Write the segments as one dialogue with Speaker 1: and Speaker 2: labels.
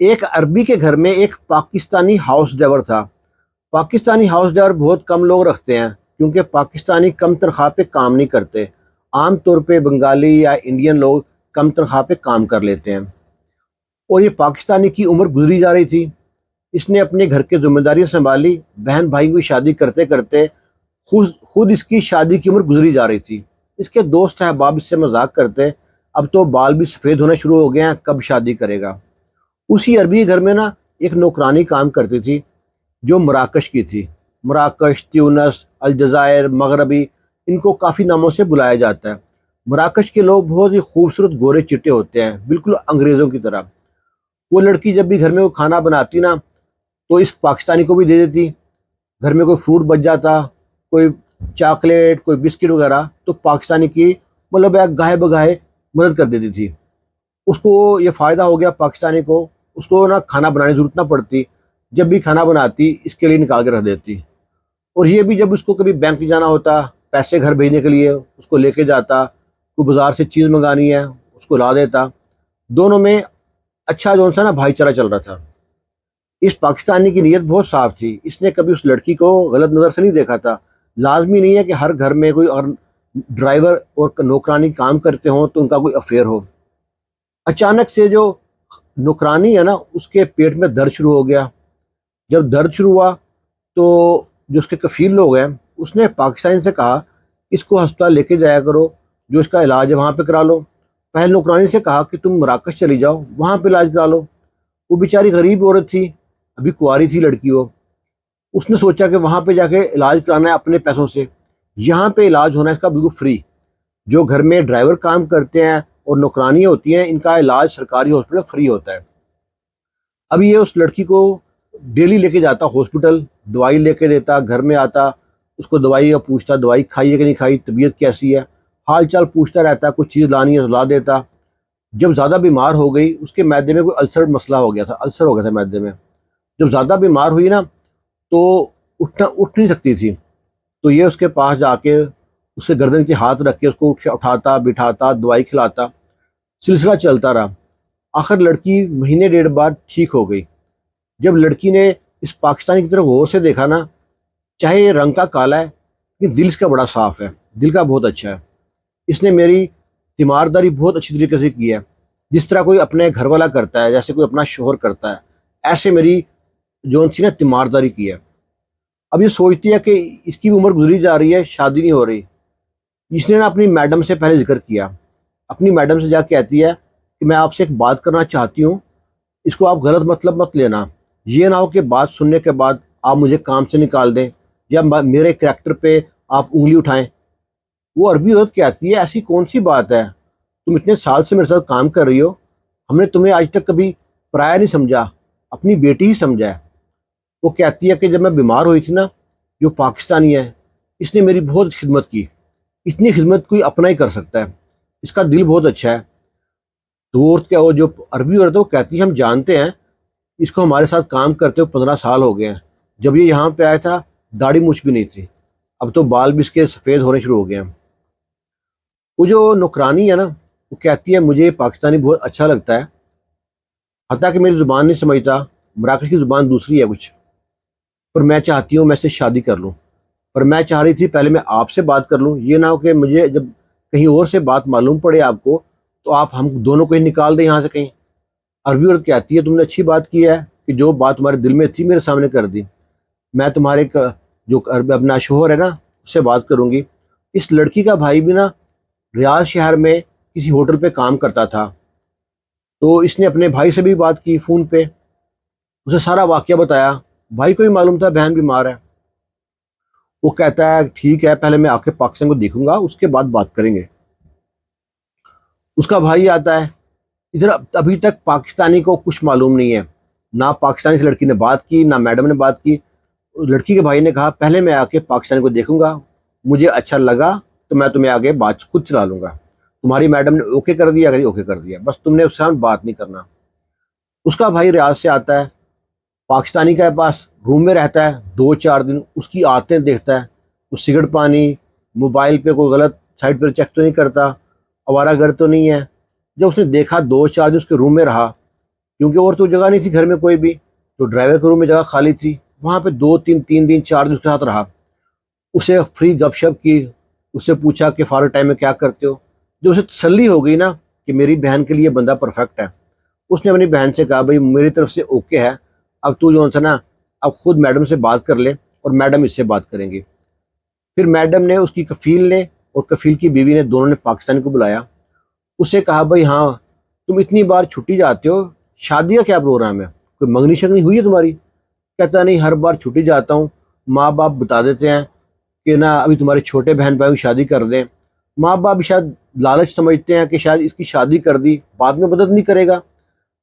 Speaker 1: ایک عربی کے گھر میں ایک پاکستانی ہاؤس ڈرائیور تھا۔ پاکستانی ہاؤس ڈرائیور بہت کم لوگ رکھتے ہیں کیونکہ پاکستانی کم تنخواہ پہ کام نہیں کرتے۔ عام طور پہ بنگالی یا انڈین لوگ کم تنخواہ پہ کام کر لیتے ہیں۔ اور یہ پاکستانی کی عمر گزری جا رہی تھی۔ اس نے اپنے گھر کی ذمہ داریاں سنبھالی، بہن بھائی کی شادی کرتے کرتے خود اس کی شادی کی عمر گزری جا رہی تھی۔ اس کے دوست احباب اس سے مذاق کرتے، اب تو بال بھی سفید ہونا شروع ہو گئے ہیں، کب شادی کرے گا۔ اسی عربی گھر میں نا ایک نوکرانی کام کرتی تھی جو مراکش کی تھی۔ مراکش، تیونس، الجزائر، مغربی، ان کو کافی ناموں سے بلایا جاتا ہے۔ مراکش کے لوگ بہت ہی خوبصورت گورے چٹے ہوتے ہیں، بالکل انگریزوں کی طرح۔ وہ لڑکی جب بھی گھر میں وہ کھانا بناتی نا تو اس پاکستانی کو بھی دے دیتی۔ گھر میں کوئی فروٹ بچ جاتا، کوئی چاکلیٹ، کوئی بسکٹ وغیرہ، تو پاکستانی کی مطلب ہے گاہے بگاہے مدد کر دیتی تھی۔ اس کو یہ فائدہ ہو گیا پاکستانی کو، اس کو نا کھانا بنانے کی ضرورت نہ پڑتی، جب بھی کھانا بناتی اس کے لیے نکال کے رکھ دیتی۔ اور یہ بھی جب اس کو کبھی بینک جانا ہوتا، پیسے گھر بھیجنے کے لیے اس کو لے کے جاتا، کوئی بازار سے چیز منگانی ہے اس کو لا دیتا۔ دونوں میں اچھا جو سا نا بھائی چارہ چل رہا تھا۔ اس پاکستانی کی نیت بہت صاف تھی، اس نے کبھی اس لڑکی کو غلط نظر سے نہیں دیکھا تھا۔ لازمی نہیں ہے کہ ہر گھر میں کوئی اگر ڈرائیور اور نوکرانی کام کرتے ہوں تو ان کا کوئی افیئر ہو۔ اچانک سے جو نوکرانی ہے نا اس کے پیٹ میں درد شروع ہو گیا۔ جب درد شروع ہوا تو جو اس کے کفیل لوگ ہیں اس نے پاکستانی سے کہا اس کو ہسپتال لے کے جایا کرو، جو اس کا علاج ہے وہاں پہ کرا لو۔ پہلے نوکرانی سے کہا کہ تم مراکش چلی جاؤ، وہاں پہ علاج کرا لو۔ وہ بیچاری غریب عورت تھی، ابھی کنواری تھی لڑکی وہ۔ اس نے سوچا کہ وہاں پہ جا کے علاج کرانا ہے اپنے پیسوں سے، یہاں پہ علاج ہونا ہے اس کا بالکل فری۔ جو گھر میں ڈرائیور کام کرتے ہیں اور نوکرانیاں ہوتی ہیں ان کا علاج سرکاری ہاسپٹل فری ہوتا ہے۔ اب یہ اس لڑکی کو ڈیلی لے کے جاتا ہاسپٹل، دوائی لے کے دیتا، گھر میں آتا، اس کو دوائی کا پوچھتا، دوائی کھائی ہے کہ نہیں کھائی، طبیعت کیسی ہے، حال چال پوچھتا رہتا، کچھ چیز لانی ہے لا دیتا۔ جب زیادہ بیمار ہو گئی، اس کے معدے میں کوئی السر مسئلہ ہو گیا تھا، السر ہو گیا تھا معدے میں۔ جب زیادہ بیمار ہوئی نا تو اٹھ نہیں سکتی تھی، تو یہ اس کے پاس جا کے اس کے گردن کے ہاتھ رکھ کے اس کو اٹھاتا بٹھاتا دوائی کھلاتا، سلسلہ چلتا رہا۔ آخر لڑکی مہینے ڈیڑھ بعد ٹھیک ہو گئی۔ جب لڑکی نے اس پاکستانی کی طرف غور سے دیکھا نا، چاہے یہ رنگ کا کالا ہے لیکن دل اس کا بڑا صاف ہے، دل کا بہت اچھا ہے۔ اس نے میری تیمارداری بہت اچھی طریقے سے کی ہے، جس طرح کوئی اپنے گھر والا کرتا ہے، جیسے کوئی اپنا شوہر کرتا ہے، ایسے میری جو سی نا تیمارداری کی ہے۔ اب یہ سوچتی ہے کہ اس کی عمر گزری جا رہی ہے، شادی نہیں ہو رہی۔ اس نے نا اپنی میڈم سے پہلے ذکر کیا، اپنی میڈم سے جا کے کہتی ہے کہ میں آپ سے ایک بات کرنا چاہتی ہوں، اس کو آپ غلط مطلب مت لینا، یہ نہ ہو کہ بات سننے کے بعد آپ مجھے کام سے نکال دیں یا میرے کریکٹر پہ آپ انگلی اٹھائیں۔ وہ عربی عورت کہتی ہے ایسی کون سی بات ہے، تم اتنے سال سے میرے ساتھ کام کر رہی ہو، ہم نے تمہیں آج تک کبھی پرایا نہیں سمجھا، اپنی بیٹی ہی سمجھا ہے۔ وہ کہتی ہے کہ جب میں بیمار ہوئی تھی نا، جو پاکستانی ہے اس نے میری بہت خدمت کی، اتنی خدمت کوئی اپنا ہی کر سکتا ہے، اس کا دل بہت اچھا ہے۔ تو وہ عورت کیا، وہ جو عربی عورت ہے وہ کہتی ہے ہم جانتے ہیں، اس کو ہمارے ساتھ کام کرتے ہوئے 15 سال ہو گئے ہیں، جب یہ یہاں پہ آیا تھا داڑھی مچھ بھی نہیں تھی، اب تو بال بھی اس کے سفید ہونے شروع ہو گئے ہیں۔ وہ جو نوکرانی ہے نا وہ کہتی ہے مجھے یہ پاکستانی بہت اچھا لگتا ہے، حتیٰ کہ میری زبان نہیں سمجھتا، مراکش کی زبان دوسری ہے کچھ، پر میں چاہتی ہوں میں اس سے شادی کر لوں۔ پر میں چاہ رہی تھی پہلے میں آپ سے بات کر لوں، یہ نہ ہو کہ مجھے جب کہیں اور سے بات معلوم پڑے آپ کو تو آپ ہم دونوں کو ہی نکال دیں یہاں سے کہیں۔ عربی عورت کہتی ہے تم نے اچھی بات کی ہے کہ جو بات تمہارے دل میں تھی میرے سامنے کر دی، میں تمہارے جو اپنا شوہر ہے نا اس سے بات کروں گی۔ اس لڑکی کا بھائی بھی نا ریاض شہر میں کسی ہوٹل پہ کام کرتا تھا، تو اس نے اپنے بھائی سے بھی بات کی فون پہ، اسے سارا واقعہ بتایا، بھائی کو ہی معلوم تھا بہن بیمار ہے۔ وہ کہتا ہے ٹھیک ہے پہلے میں آ کے پاکستان کو دیکھوں گا اس کے بعد بات کریں گے۔ اس کا بھائی آتا ہے ادھر، ابھی تک پاکستانی کو کچھ معلوم نہیں ہے، نہ پاکستانی سے لڑکی نے بات کی نہ میڈم نے بات کی۔ لڑکی کے بھائی نے کہا پہلے میں آ کے پاکستانی کو دیکھوں گا، مجھے اچھا لگا تو میں تمہیں آگے بات خود چلا لوں گا، تمہاری میڈم نے اوکے کر دیا اگر اوکے کر دیا، بس تم نے اس سے بات نہیں کرنا۔ اس کا بھائی ریاض سے آتا ہے، پاکستانی کے پاس روم میں رہتا ہے 2 4 دن، اس کی عادتیں دیکھتا ہے، وہ سگریٹ پانی، موبائل پہ کوئی غلط سائٹ پہ چیک تو نہیں کرتا، آوارہ گرد تو نہیں ہے۔ جب اس نے دیکھا 2 4 دن اس کے روم میں رہا کیونکہ اور تو جگہ نہیں تھی گھر میں کوئی بھی، تو ڈرائیور کے روم میں جگہ خالی تھی، وہاں پہ 2 3 3 دن 4 دن اس کے ساتھ رہا، اسے فری گپ شپ کی، اس سے پوچھا کہ فارغ ٹائم میں کیا کرتے ہو. جو اسے تسلی ہو گئی نا کہ میری بہن کے لیے بندہ پرفیکٹ ہے، اس نے اپنی بہن سے کہا بھائی میری طرف سے اوکے ہے، اب تو جو ہے نا اب خود میڈم سے بات کر لے اور میڈم اس سے بات کریں گی. پھر میڈم نے، اس کی کفیل نے اور کفیل کی بیوی نے، دونوں نے پاکستانی کو بلایا. اس سے کہا بھائی ہاں تم اتنی بار چھٹی جاتے ہو، شادی کا کیا پروگرام ہے، کوئی منگنی شگنی ہوئی ہے تمہاری؟ کہتا نہیں، ہر بار چھٹی جاتا ہوں، ماں باپ بتا دیتے ہیں کہ نا ابھی تمہارے چھوٹے بہن بھائی کی شادی کر دیں. ماں باپ بھی شاید لالچ سمجھتے ہیں کہ شاید اس کی شادی کر دی بعد میں مدد نہیں کرے گا،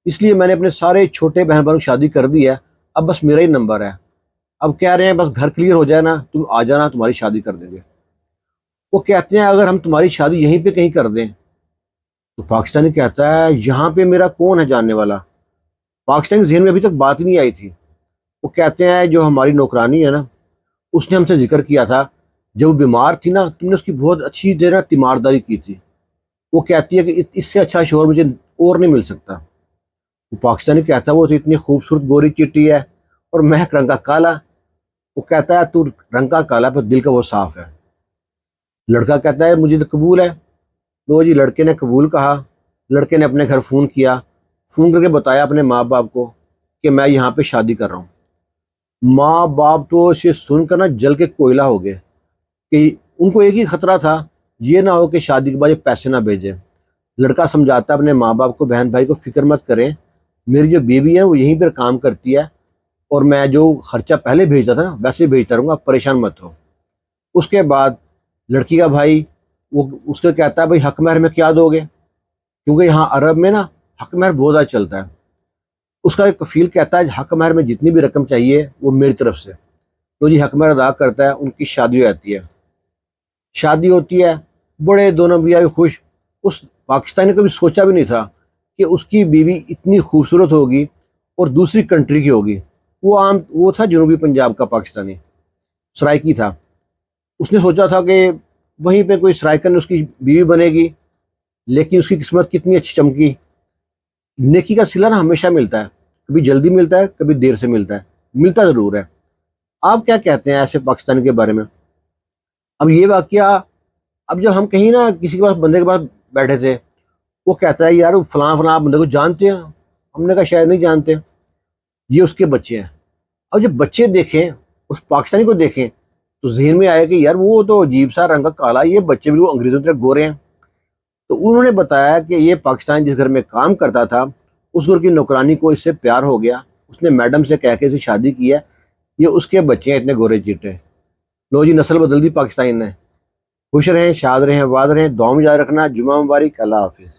Speaker 1: اس لیے میں نے اپنے سارے چھوٹے بہن بھائیوں کی شادی کر دی ہے، اب بس میرا ہی نمبر ہے. اب کہہ رہے ہیں بس گھر کلیئر ہو جائے نا، تم آ جانا، تمہاری شادی کر دیں گے. وہ کہتے ہیں اگر ہم تمہاری شادی یہیں پہ کہیں کر دیں، تو پاکستانی کہتا ہے یہاں پہ میرا کون ہے جاننے والا. پاکستانی کے ذہن میں ابھی تک بات ہی نہیں آئی تھی. وہ کہتے ہیں جو ہماری نوکرانی ہے نا، اس نے ہم سے ذکر کیا تھا جب وہ بیمار تھی نا، تم نے اس کی بہت اچھی دیر تیمارداری کی تھی. وہ کہتی ہے کہ اس سے اچھا شوہر مجھے اور نہیں مل سکتا. وہ پاکستانی کہتا ہے وہ تو اتنی خوبصورت گوری چٹی ہے اور میں رنگ کا کالا. وہ کہتا ہے تو رنگ کا کالا پر دل کا وہ صاف ہے. لڑکا کہتا ہے مجھے تو قبول ہے. تو جی لڑکے نے قبول کہا. لڑکے نے اپنے گھر فون کیا، فون کر کے بتایا اپنے ماں باپ کو کہ میں یہاں پہ شادی کر رہا ہوں. ماں باپ تو اسے سن کر نا جل کے کوئلہ ہو گئے کہ ان کو ایک ہی خطرہ تھا، یہ نہ ہو کہ شادی کے بعد یہ پیسے نہ بھیجے. لڑکا سمجھاتا ہے اپنے ماں باپ کو بہن بھائی کو فکر مت کریں، میری جو بیوی ہے وہ یہیں پر کام کرتی ہے اور میں جو خرچہ پہلے بھیجتا تھا نا ویسے بھیجتا رہوں گا، پریشان مت ہو. اس کے بعد لڑکی کا بھائی وہ اس کو کہتا ہے بھائی حق مہر میں کیا دو گے، کیونکہ یہاں عرب میں نا حق مہر بہت زیادہ چلتا ہے. اس کا ایک کفیل کہتا ہے حق مہر میں جتنی بھی رقم چاہیے وہ میری طرف سے. تو جی حق مہر ادا کرتا ہے، ان کی شادی ہو جاتی ہے. شادی ہوتی ہے، بڑے دونوں بیوی بھی خوش. اس پاکستانی نے کبھی سوچا بھی نہیں تھا کہ اس کی بیوی اتنی خوبصورت ہوگی اور دوسری کنٹری کی ہوگی. وہ تھا جنوبی پنجاب کا پاکستانی، سرائکی تھا. اس نے سوچا تھا کہ وہیں پہ کوئی سرائیکن اس کی بیوی بنے گی، لیکن اس کی قسمت کتنی اچھی چمکی. نیکی کا صلہ نا ہمیشہ ملتا ہے، کبھی جلدی ملتا ہے کبھی دیر سے ملتا ہے، ملتا ضرور ہے. آپ کیا کہتے ہیں ایسے پاکستانی کے بارے میں؟ اب یہ واقعہ، اب جب ہم کہیں نا کسی کے پاس بندے کے پاس بیٹھے تھے، وہ کہتا ہے یار فلاں فلاں بندے کو جانتے ہیں؟ ہم نے کہا شاید نہیں جانتے، یہ اس کے بچے ہیں. اب جب بچے دیکھیں اس پاکستانی کو دیکھیں تو ذہن میں آیا کہ یار وہ تو عجیب سا رنگ کا کالا، یہ بچے بھی وہ انگریزوں کی طرح گورے ہیں. تو انہوں نے بتایا کہ یہ پاکستان جس گھر میں کام کرتا تھا اس گھر کی نوکرانی کو اس سے پیار ہو گیا، اس نے میڈم سے کہہ کے اسے شادی کی ہے، یہ اس کے بچے ہیں اتنے گورے چیٹے. لو جی نسل بدل دی پاکستان نے. خوش رہیں، شاد رہیں، آباد رہیں، دعاؤں میں یاد رکھنا. جمعہ مبارک. اللہ حافظ.